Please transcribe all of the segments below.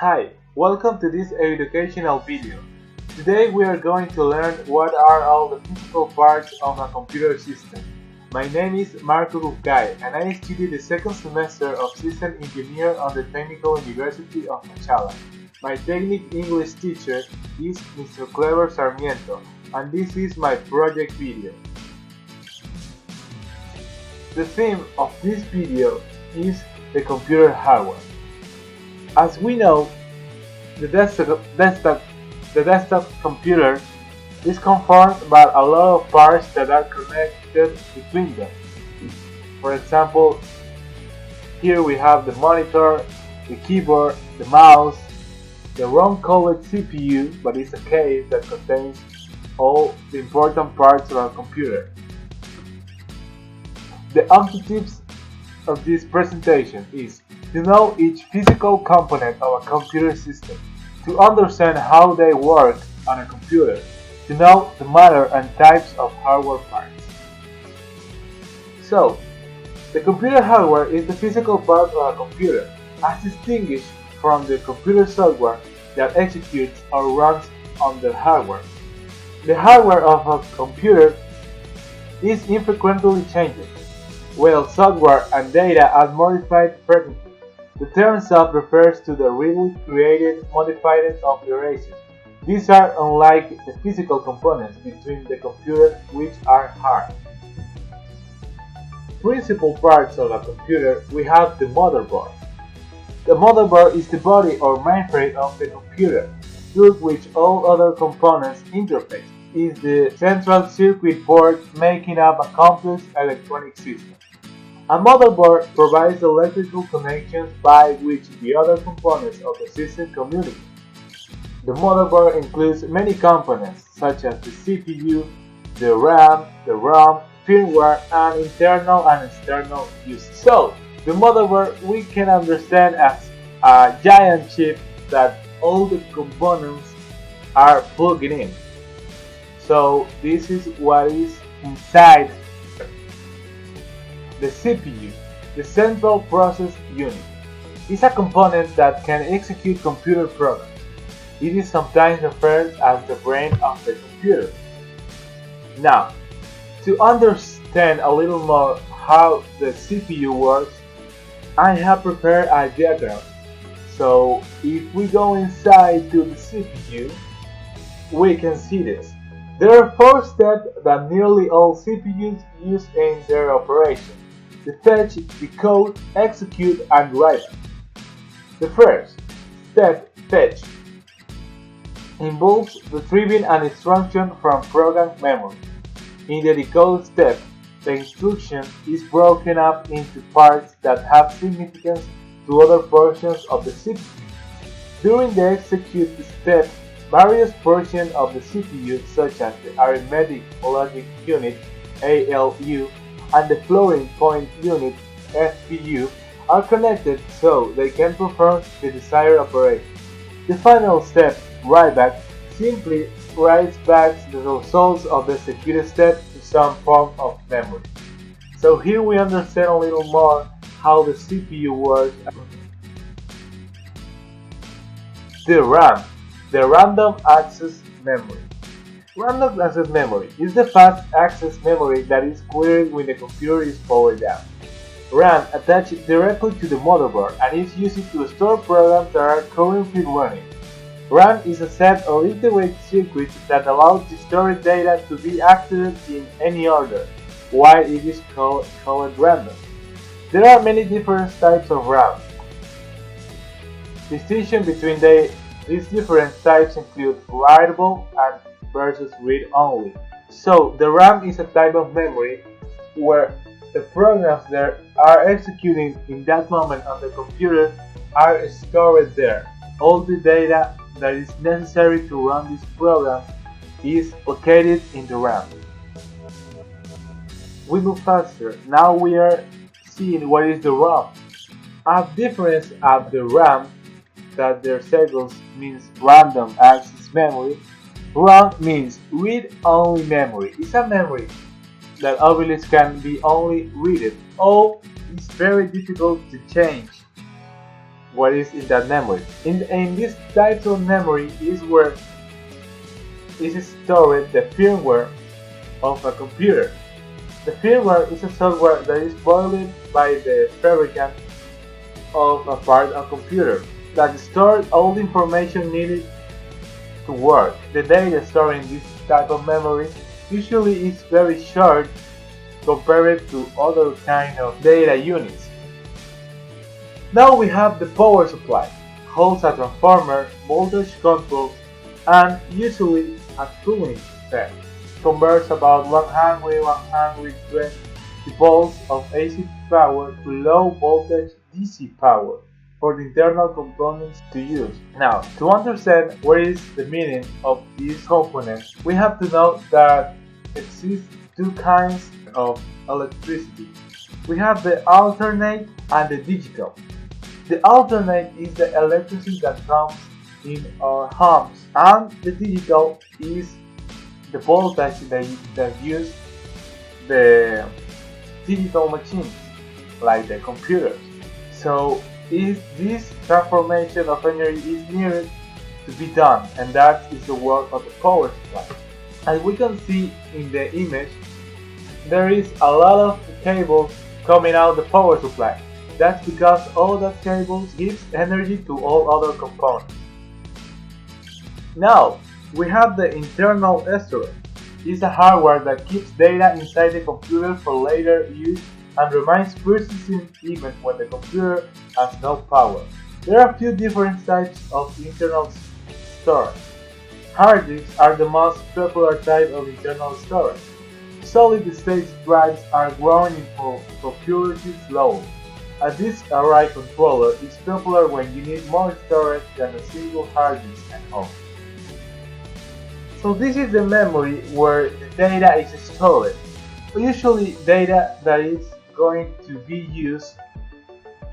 Hi, welcome to this educational video. Today we are going to learn what are all the physical parts of a computer system. My name is Marco Guncay and I study the second semester of System Engineer on the Technical University of Machala. My technical English teacher is Mr. Clever Sarmiento and this is my project video. The theme of this video is the computer hardware. As we know, the desktop computer is conformed by a lot of parts that are connected between them. For example, here we have the monitor, the keyboard, the mouse, the ROM-coded CPU, but it's a case that contains all the important parts of our computer. The objectives of this presentation is to know each physical component of a computer system, to understand how they work on a computer, to know the matter and types of hardware parts. So, the computer hardware is the physical part of a computer, as distinguished from the computer software that executes or runs on the hardware. The hardware of a computer is infrequently changed, while software and data are modified frequently. The term soft refers to the really created modified operation. These are unlike the physical components between the computers, which are hard. Principal parts of a computer, we have the motherboard. The motherboard is the body or mainframe of the computer, through which all other components interface. It is the central circuit board making up a complex electronic system. A motherboard provides the electrical connections by which the other components of the system communicate. The motherboard includes many components such as the CPU, the RAM, the ROM, firmware, and internal and external uses. So, the motherboard we can understand as a giant chip that all the components are plugged in. So, this is what is inside the CPU, the Central Process Unit, is a component that can execute computer programs. It is sometimes referred as the brain of the computer. Now, to understand a little more how the CPU works, I have prepared a diagram. So, if we go inside to the CPU, we can see this. There are 4 steps that nearly all CPUs use in their operation: the fetch, decode, execute, and write. The first step, fetch, involves retrieving an instruction from program memory. In the decode step, the instruction is broken up into parts that have significance to other portions of the CPU. During the execute step, various portions of the CPU, such as the arithmetic logic unit (ALU) and the floating point unit (FPU), are connected so they can perform the desired operation. The final step, writeback, simply writes back the results of the executed step to some form of memory. So here we understand a little more how the CPU works. The RAM, the random access memory. Random access memory is the fast access memory that is cleared when the computer is powered down. RAM attaches directly to the motherboard and is used to store programs that are currently running. RAM is a set of integrated circuits that allows the stored data to be accessed in any order, while it is called random. There are many different types of RAM. Distinction between these different types include writable and versus read-only. So, the RAM is a type of memory where the programs that are executing in that moment on the computer are stored there. All the data that is necessary to run this program is located in the RAM. We move faster. Now we are seeing what is the ROM. A difference of the RAM that their symbols means random access memory. ROM means read-only memory. It's a memory that obviously can be only read. All is very difficult to change. what is in that memory. In this type of memory is where is stored the firmware of a computer. The firmware is a software that is built by the fabricant of a part of a computer that stores all the information needed to work. The data stored in this type of memory usually is very short compared to other kind of data units. Now we have the power supply, holds a transformer, voltage control, and usually a cooling fan. Converts about 120 volts of AC power to low voltage DC power for the internal components to use. Now, to understand what is the meaning of these components, we have to know that exist two kinds of electricity. We have the alternate and the digital. The alternate is the electricity that comes in our homes, and the digital is the voltage that use the digital machines, like the computers. So this transformation of energy is needed to be done, and that is the work of the power supply. As we can see in the image, there is a lot of cables coming out the power supply. That's because all that cables gives energy to all other components. Now, we have the internal storage. It's a hardware that keeps data inside the computer for later use and remains persistent even when the computer has no power. There are a few different types of internal storage. Hard disks are the most popular type of internal storage. Solid-state drives are growing in popularity slowly. A disk array controller is popular when you need more storage than a single hard disk at home. So this is the memory where the data is stored. Usually data that is going to be used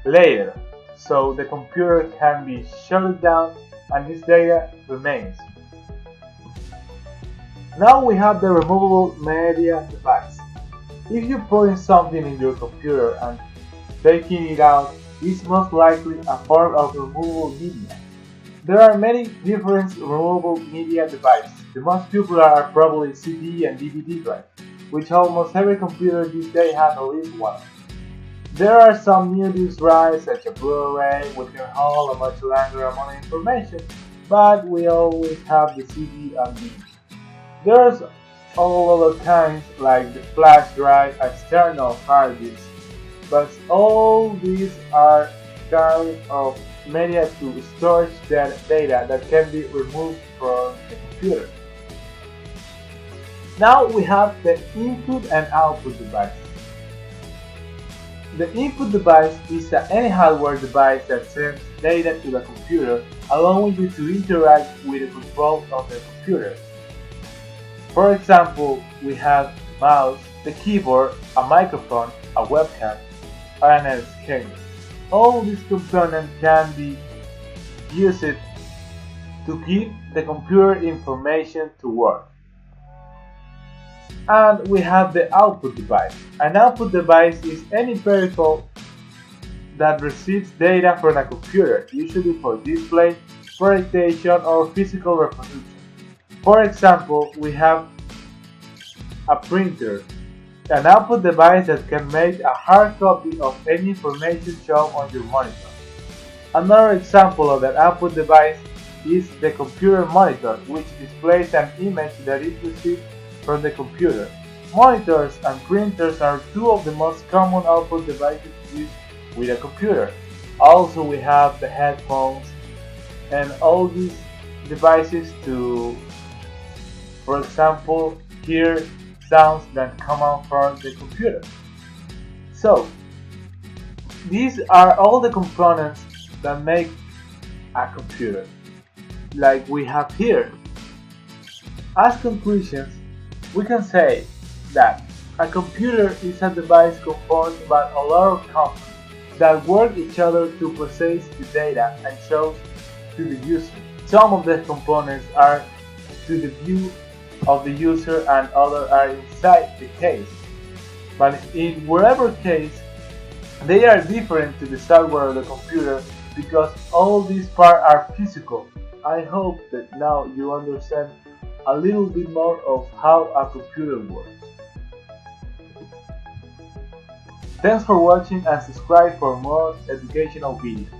later, so the computer can be shut down and this data remains. Now we have the removable media device. If you put in something in your computer and taking it out is most likely a form of removable media. There are many different removable media devices. The most popular are probably CD and DVD drives, which almost every computer these days has at least one. There are some new disc drives such as Blu-ray which can hold a much longer amount of information, but we always have the CD and DVD. There's all other kinds like the flash drive, external hard disks, but all these are kind of media to store that data that can be removed from the computer. Now we have the input and output device. The input device is any hardware device that sends data to the computer, allowing you to interact with the control of the computer. For example, we have the mouse, the keyboard, a microphone, a webcam, and a scanner. All these components can be used to give the computer information to work. And we have the output device. An output device is any peripheral that receives data from a computer, usually for display, presentation, or physical reproduction. For example, we have a printer, an output device that can make a hard copy of any information shown on your monitor. Another example of an output device is the computer monitor, which displays an image that is received from the computer. Monitors and printers are two of the most common output devices used with a computer. Also, we have the headphones and all these devices to, for example, hear sounds that come out from the computer. So, these are all the components that make a computer, like we have here. As conclusions, we can say that a computer is a device composed by a lot of components that work each other to process the data and show to the user. Some of the components are to the view of the user and others are inside the case. But in whatever case, they are different to the software of the computer because all these parts are physical. I hope that now you understand a little bit more of how a computer works. Thanks for watching and subscribe for more educational videos.